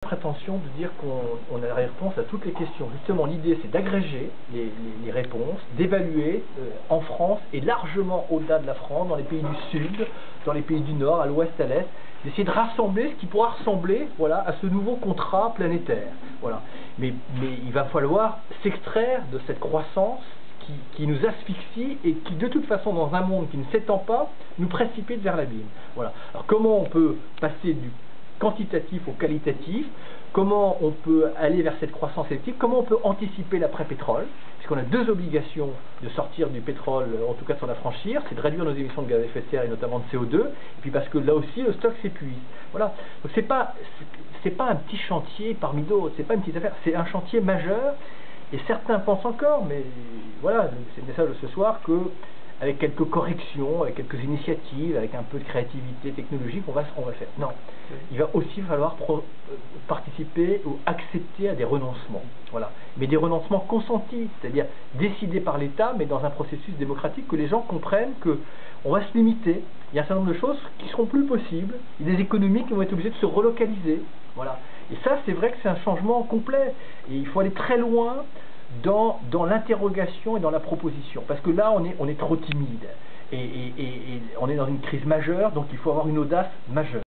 Prétention de dire qu'on a la réponse à toutes les questions. Justement, l'idée, c'est d'agréger les réponses, d'évaluer en France et largement au-delà de la France, dans les pays du Sud, dans les pays du Nord, à l'Ouest, à l'Est, d'essayer de rassembler ce qui pourra ressembler, voilà, à ce nouveau contrat planétaire. Voilà. Mais il va falloir s'extraire de cette croissance qui nous asphyxie et qui, de toute façon, dans un monde qui ne s'étend pas, nous précipite vers l'abîme. Voilà. Alors, comment on peut passer du quantitatif au qualitatif, comment on peut aller vers cette croissance sélective, comment on peut anticiper l'après-pétrole, puisqu'on a deux obligations de sortir du pétrole, en tout cas de s'en affranchir, c'est de réduire nos émissions de gaz à effet de serre et notamment de CO2, et puis parce que là aussi le stock s'épuise. Voilà. Donc c'est pas un petit chantier parmi d'autres, c'est pas une petite affaire, c'est un chantier majeur, et certains pensent encore, mais voilà, c'est le message de ce soir, que avec quelques corrections, avec quelques initiatives, avec un peu de créativité technologique, on va le faire. Non, il va aussi falloir participer ou accepter à des renoncements. Voilà. Mais des renoncements consentis, c'est-à-dire décidés par l'État, mais dans un processus démocratique, que les gens comprennent qu'on va se limiter. Il y a un certain nombre de choses qui ne seront plus possibles. Il y a des économies qui vont être obligées de se relocaliser. Voilà. Et ça, c'est vrai que c'est un changement complet. Et il faut aller très loin dans l'interrogation et dans la proposition, parce que là on est trop timide et on est dans une crise majeure, donc il faut avoir une audace majeure.